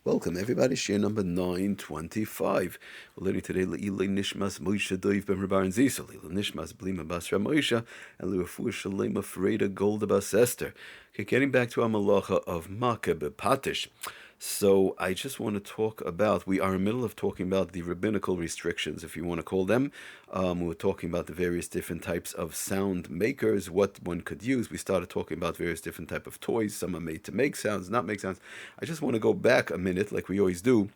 Welcome everybody, share number 925. We're learning today Le'ilei Nishmas Moshe Doiv Ben Rabar and Zisel, Le'ilei Nishmas Blima Basra Moshe, and Le'ufu Shalema Freda Golda Bas Esther. Okay, getting back to our malacha of MAKEH B'PATISH. So I just want to talk about, we are in the middle of talking about the rabbinical restrictions, if you want to call them. We're talking about the various different types of sound makers, what one could use. We started talking about various different type of toys. Some are made to make sounds, not make sounds. I just want to go back a minute, like we always do,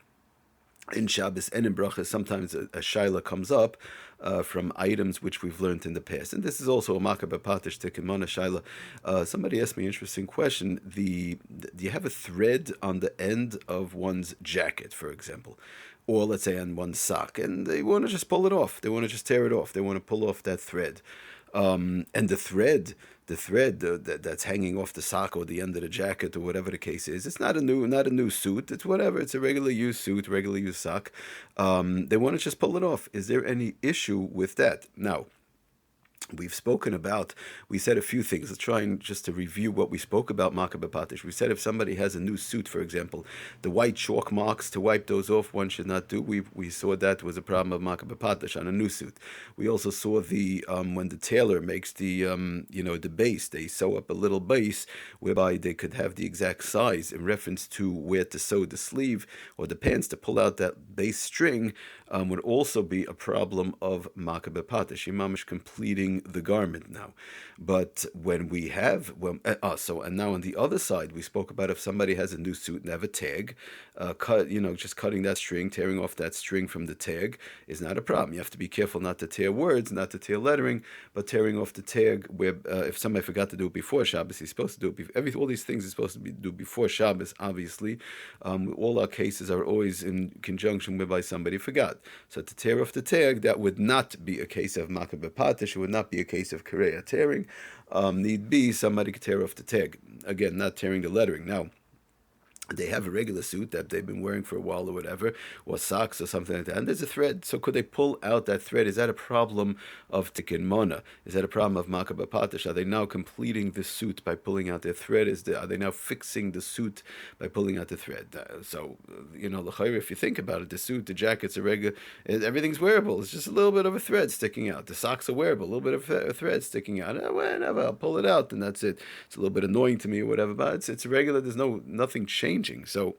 in Shabbos and in Brachas. Sometimes a shaila comes up from items which we've learned in the past. And this is also a MAKEH B'PATISH Tekimana shaila. Somebody asked me an interesting question. Do you have a thread on the end of one's jacket, for example? Or let's say on one's sock, and they want to just pull it off. They want to just tear it off. They want to pull off that thread. And the thread that's hanging off the sock or the end of the jacket or whatever the case is, it's not a new suit. It's whatever. It's a regular used suit, regular used sock. They want to just pull it off. Is there any issue with that? Now, we've spoken about, we said a few things. Let's try and just to review what we spoke about MAKEH B'PATISH. We said if somebody has a new suit, for example, the white chalk marks, to wipe those off, one should not do. We saw that was a problem of MAKEH B'PATISH on a new suit. We also saw the when the tailor makes the the base, they sew up a little base whereby they could have the exact size in reference to where to sew the sleeve or the pants to pull out that base string. Would also be a problem of MAKEH B'PATISH, mamish completing the garment now. But when we have, and now on the other side, we spoke about if somebody has a new suit and have a tag, just cutting that string, tearing off that string from the tag is not a problem. You have to be careful not to tear words, not to tear lettering, but tearing off the tag where if somebody forgot to do it before Shabbos, he's supposed to do it. All these things he's supposed to do before Shabbos, obviously. All our cases are always in conjunction whereby somebody forgot. So to tear off the tag, that would not be a case of MAKEH B'PATISH. It would not be a case of Kareya tearing. Need be, somebody could tear off the tag. Again, not tearing the lettering. Now, they have a regular suit that they've been wearing for a while or whatever, or socks or something like that, and there's a thread. So could they pull out that thread? Is that a problem of tikkun mona? Is that a problem of MAKEH B'PATISH? Are they now completing the suit by pulling out their thread? Are they now fixing the suit by pulling out the thread? L'chayr, if you think about it, the suit, the jacket's a regular, everything's wearable. It's just a little bit of a thread sticking out. The socks are wearable, a little bit of a thread sticking out. Whenever I'll pull it out, and that's it. It's a little bit annoying to me or whatever, but it's regular. There's nothing changing. So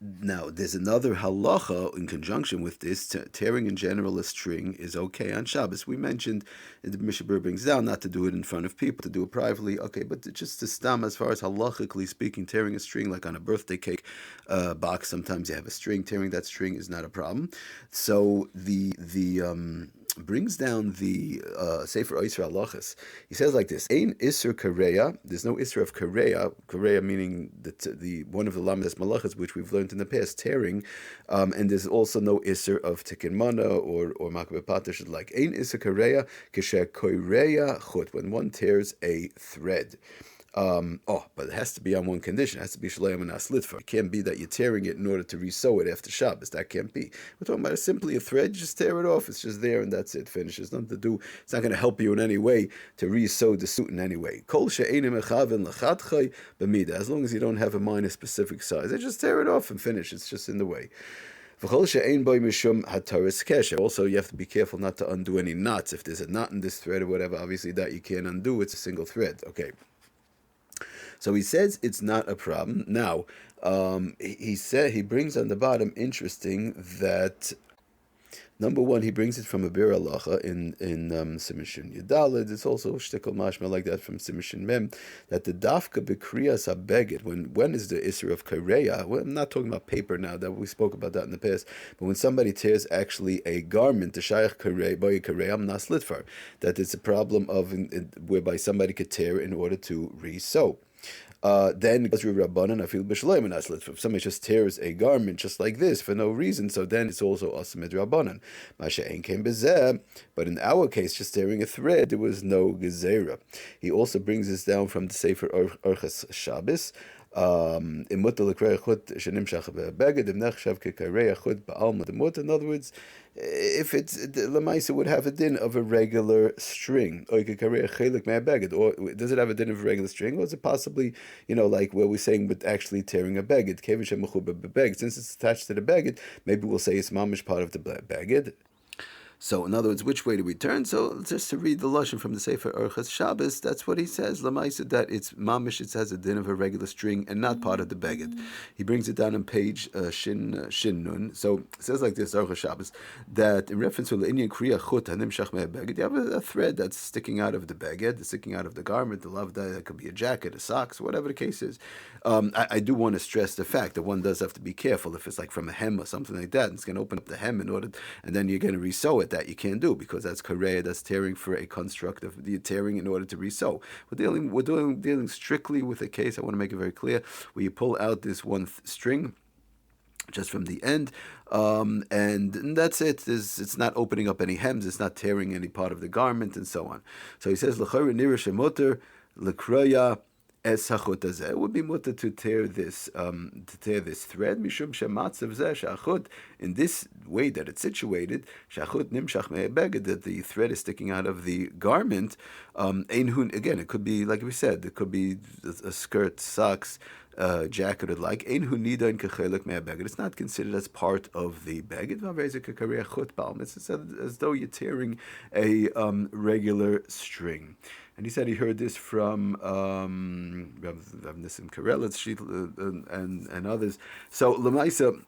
now there's another halacha in conjunction with this. Tearing in general a string is okay on Shabbos. We mentioned, the Mishnah Berurah brings down not to do it in front of people, to do it privately. Okay, but just to stam, as far as halachically speaking, tearing a string like on a birthday cake box, sometimes you have a string. Tearing that string is not a problem. So the brings down the Sefer Oisra Halachas. He says like this: Ein Isser Kareya. There's no Isser of Kareya. Kareya meaning the one of the Lamedes Malachas, which we've learned in the past, tearing. And there's also no Isser of Tikkun Mana or MAKEH B'PATISH. Like Ein Isser Kareya Kisher Koireya Chut, when one tears a thread. But it has to be on one condition. It has to be Shalayim and Aslitfa. It can't be that you're tearing it in order to resew it after Shabbos. That can't be. We're talking about simply a thread. Just tear it off. It's just there and that's it. Finishes. Nothing to do. It's not going to help you in any way to resew the suit in any way. Kol she'enim echaven l'chatchay b'mida. As long as you don't have a minor specific size, they just tear it off and finish. It's just in the way. Also, you have to be careful not to undo any knots. If there's a knot in this thread or whatever, obviously that you can't undo. It's a single thread. Okay. So he says it's not a problem. Now, he brings on the bottom, interesting, that number one, he brings it from a Bir Halacha in Simishin Yudalid. It's also shtickle mashma like that from Simishin Mem, that the dafka bekriyas habeged, when is the isser of kareya? Well, I'm not talking about paper now, that we spoke about that in the past, but when somebody tears actually a garment, the shayach kareya, boy kareya, naslitfar, that it's a problem of whereby somebody could tear in order to re-sew. Then if somebody just tears a garment just like this for no reason, so then it's also asamid rabbanan. But in our case, just tearing a thread, there was no gezerah. He also brings this down from the Sefer Hilchos Shabbos. In other words, if it's lemaisa would have a din of a regular string, or does it have a din of a regular string, or is it possibly, like where we're saying, but actually tearing a beged? Since it's attached to the beged, maybe we'll say it's mamish part of the beged. So, in other words, which way do we turn? So, just to read the lashon from the Sefer Hilchos Shabbos, that's what he says. Lamaisa, that it's mamish, it has a din of a regular string and not part of the beged. He brings it down on page Shin Nun. So, it says like this, Hilchos Shabbos, that in reference to the Inyan Kriya Chut Hanim Shach Meh Beged, you have a thread that's sticking out of the beged, sticking out of the garment, the lavda, it could be a jacket, a socks, whatever the case is. I do want to stress the fact that one does have to be careful if it's like from a hem or something like that, and it's going to open up the hem and then you're going to resew it. That you can't do because that's kareya, that's tearing for a construct of the tearing in order to resew. We're dealing strictly with a case. I want to make it very clear where you pull out this one string just from the end, and that's it. It's not opening up any hems. It's not tearing any part of the garment and so on. So he says l'chayra nira shemoter l'kroya. It would be mutter to tear this thread, mishum shematzav zeh shachut, in this way that it's situated, shachut nimshach me'ebeged, that the thread is sticking out of the garment. Again, it could be like we said, it could be a skirt, socks, jacket, or like. It's not considered as part of the beged. It's as though you're tearing a regular string. And he said he heard this from Rav Nissim Karelitz and others. So Lamaisa.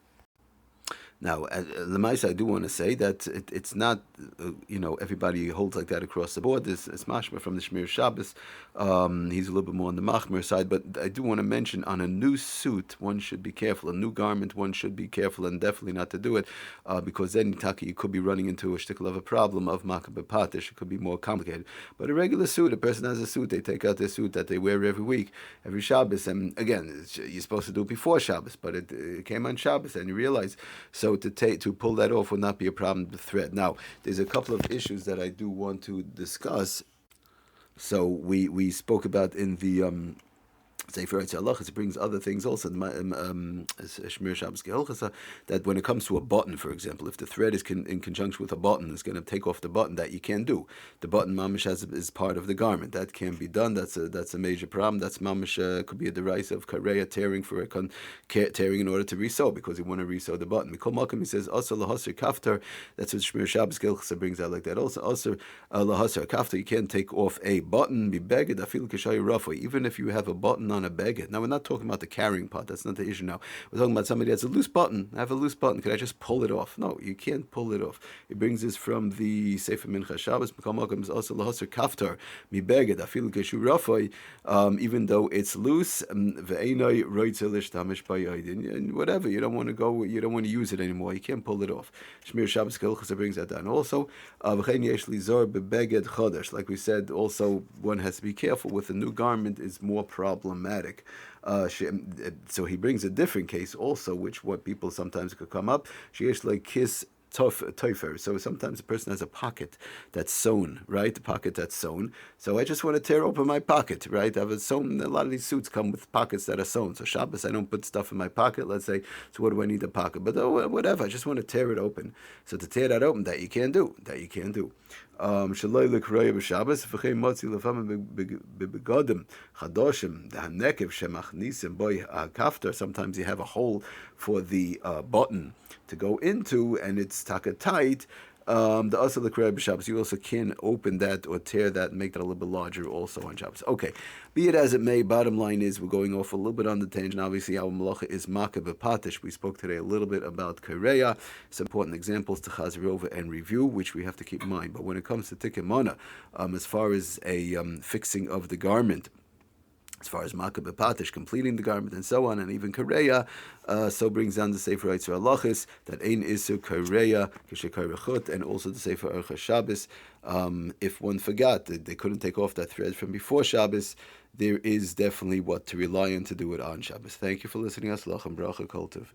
Now, Lemaisa, I do want to say that it's not, everybody holds like that across the board. It's mashma from the Shmir Shabbos. He's a little bit more on the machmer side, but I do want to mention on a new suit, one should be careful. A new garment, one should be careful and definitely not to do it, because then you could be running into a shtickle of a problem of MAKEH B'PATISH. It could be more complicated. But a regular suit, a person has a suit, they take out their suit that they wear every week, every Shabbos, and again, you're supposed to do it before Shabbos, but it came on Shabbos, and you realize, so to pull that off would not be a problem with the thread. Now, there's a couple of issues that I do want to discuss. So we spoke about in the Sefer Halachos, it brings other things also. Shmir Shabbos Geholchasa, that when it comes to a button, for example, if the thread is in conjunction with a button, it's going to take off the button. That you can't do. The button mamish is part of the garment. That can't be done. That's a major problem. That's mamish could be a derisive of kareya, tearing tearing in order to resew, because you want to resew the button. Mikol Malcolm, he says also lahasir kaftar. That's what Shmir Shabbos Geholchasa brings out like that. Also lahasir kaftar, you can't take off a button. Be beged afilu kashayi rafoi, even if you have a button on a beged. Now, we're not talking about the carrying part. That's not the issue now. We're talking about somebody that's a loose button. I have a loose button. Can I just pull it off? No, you can't pull it off. It brings this from the Sefer Mincha Shabbos. Is also lahasir kaftar mi beged afilu keshu rafoi, even though it's loose. Ve'enoi roitzel ishtamish b'yodin, and whatever, you don't want to use it anymore. You can't pull it off. Shmir Shabbos Hilchos brings that down. Also, v'chein yesh lizor bebeged chodesh. Like we said, also one has to be careful with a new garment. Is more problematic. So he brings a different case also, which what people sometimes could come up. Sheyesh like kiss toifer. So sometimes a person has a pocket that's sewn, right? A pocket that's sewn. So I just want to tear open my pocket, right? I have a sewn. A lot of these suits come with pockets that are sewn. So Shabbos, I don't put stuff in my pocket. Let's say, so what do I need a pocket? But whatever, I just want to tear it open. So to tear that open, that you can't do. Shaloi l'kroya b'Shabbos v'chei motzi lefamim b'begodim chadoshim dahanekev shemachnisim boy kaftar. Sometimes you have a hole for the button to go into, and it's taka tight. The also l'kroya b'Shabbos, you also can open that or tear that and make that a little bit larger also on Shabbos. Okay, be it as it may, bottom line is we're going off a little bit on the tangent. Obviously, our malacha is MAKEH B'PATISH. We spoke today a little bit about kareya, some important examples to chazir over and review, which we have to keep in mind. But when it comes to tikemona, as far as a fixing of the garment, as far as MAKEH B'PATISH, completing the garment and so on, and even kareya, so brings down the Sefer Halachos that ein isu kareya k'shekayre, and also the Sefer Hilchos Shabbos. If one forgot that they couldn't take off that thread from before Shabbos, there is definitely what to rely on to do it on Shabbos. Thank you for listening. Aslach and bracha kol tov.